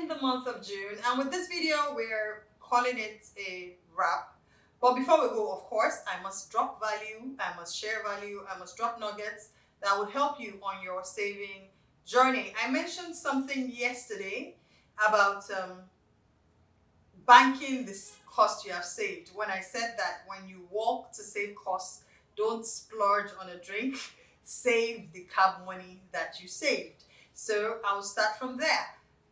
in the month of June, and with this video we're calling it a wrap. But before we go, of course, I must drop value, I must share value, I must drop nuggets that would help you on your saving journey. I mentioned something yesterday about banking this cost you have saved, when I said that when you walk to save costs, don't splurge on a drink, save the cab money that you saved. So I'll start from there.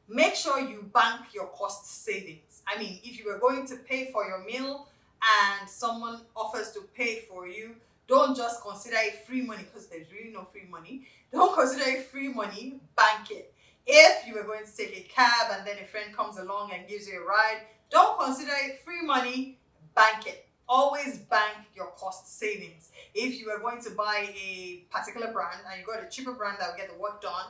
Make sure you bank your cost savings. I mean, if you were going to pay for your meal and someone offers to pay for you, don't just consider it free money, because there's really no free money. Don't consider it free money, bank it. If you were going to take a cab and then a friend comes along and gives you a ride, don't consider it free money, bank it. Always bank your cost savings. If you are going to buy a particular brand and you got a cheaper brand that will get the work done,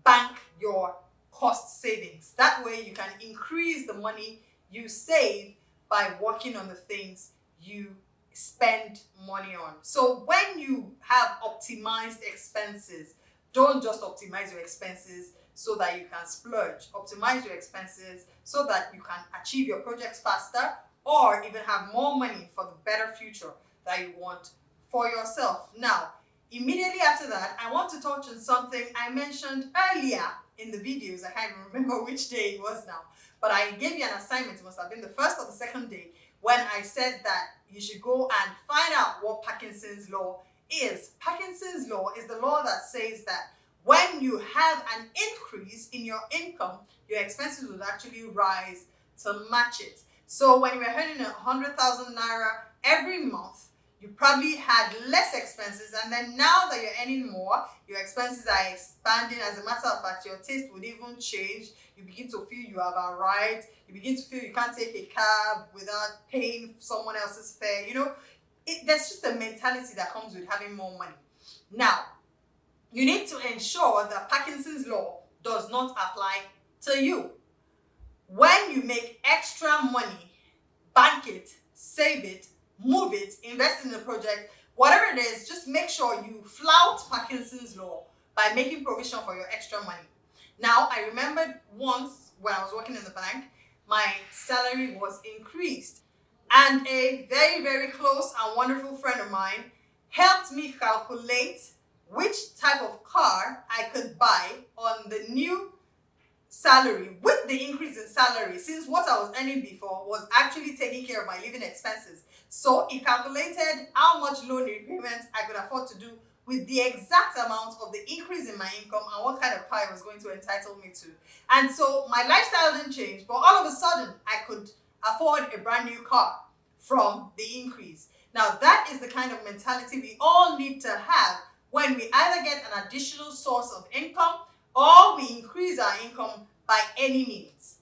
bank your cost savings. That way you can increase the money you save by working on the things you spend money on. So when you have optimized expenses, don't just optimize your expenses so that you can splurge. Optimize your expenses so that you can achieve your projects faster, or even have more money for the better future that you want for yourself. Now, immediately after that, I want to touch on something I mentioned earlier in the videos. I can't even remember which day it was now, but I gave you an assignment. It must have been the first or the second day, when I said that you should go and find out what Parkinson's law is. Parkinson's law is the law that says that when you have an increase in your income, your expenses would actually rise to match it. So when you were earning 100,000 naira every month, you probably had less expenses, and then now that you're earning more, your expenses are expanding. As a matter of fact, your taste would even change. You begin to feel you have arrived. You begin to feel you can't take a cab without paying someone else's fare. You know, there's just a mentality that comes with having more money. Now, you need to ensure that Parkinson's law does not apply to you. When you make extra money, bank it, save it, move it, invest in the project, whatever it is, just make sure you flout Parkinson's law by making provision for your extra money. Now, I remembered once when I was working in the bank, my salary was increased, and a very, very close and wonderful friend of mine helped me calculate which type of car I could buy on the new salary with the increase in salary, since what I was earning before was actually taking care of my living expenses. So it calculated how much loan repayments I could afford to do with the exact amount of the increase in my income and what kind of car it was going to entitle me to. And so my lifestyle didn't change, but all of a sudden I could afford a brand new car from the increase. Now that is the kind of mentality we all need to have when we either get an additional source of income or we increase our income by any means.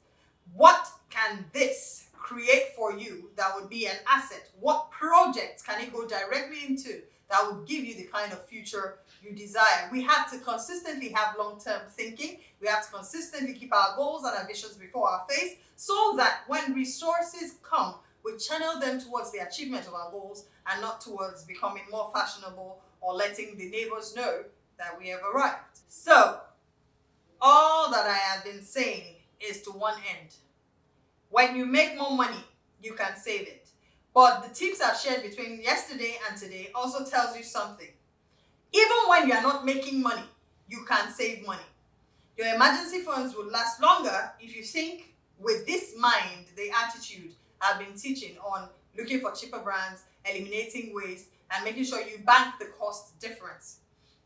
What can this create for you that would be an asset? What projects can it go directly into that would give you the kind of future you desire? We have to consistently have long-term thinking. We have to consistently keep our goals and our visions before our face, so that when resources come, we channel them towards the achievement of our goals and not towards becoming more fashionable or letting the neighbors know that we have arrived. So, all that I have been saying is to one end. When you make more money, you can save it. But the tips I've shared between yesterday and today also tells you something. Even when you are not making money, you can save money. Your emergency funds will last longer if you think with this mind, the attitude I've been teaching on looking for cheaper brands, eliminating waste, and making sure you bank the cost difference.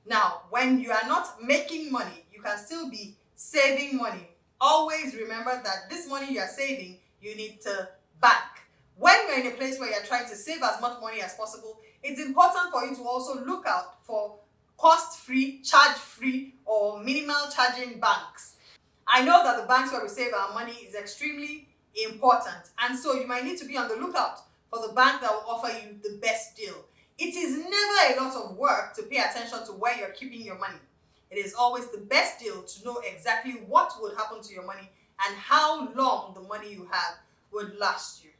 Now, when you are not making money, you can still be saving money. Always remember that this money you are saving, you need to bank. When you're in a place where you're trying to save as much money as possible, it's important for you to also look out for cost-free, charge-free, or minimal charging banks. I know that the banks where we save our money is extremely important, and so you might need to be on the lookout for the bank that will offer you the best deal. It is never a lot of work to pay attention to where you're keeping your money. It is always the best deal to know exactly what would happen to your money and how long the money you have would last you.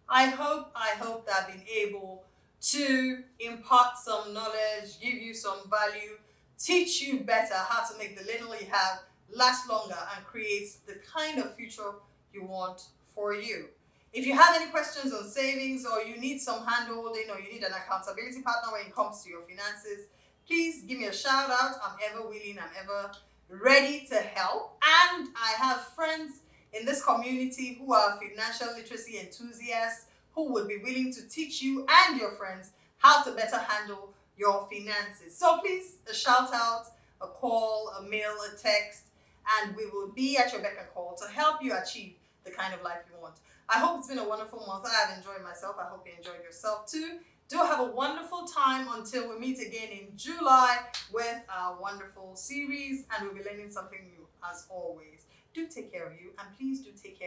I hope that I've been able to impart some knowledge, give you some value, teach you better how to make the little you have lasts longer and creates the kind of future you want for you. If you have any questions on savings, or you need some handholding, or you need an accountability partner when it comes to your finances, please give me a shout out. I'm ever willing, I'm ever ready to help. And I have friends in this community who are financial literacy enthusiasts who would be willing to teach you and your friends how to better handle your finances. So please, a shout out, a call, a mail, a text, and we will be at your beck and call to help you achieve the kind of life you want. I hope it's been a wonderful month. I have enjoyed myself. I hope you enjoyed yourself too. Do have a wonderful time until we meet again in July with our wonderful series, and we'll be learning something new as always. Do take care of you, and please do take care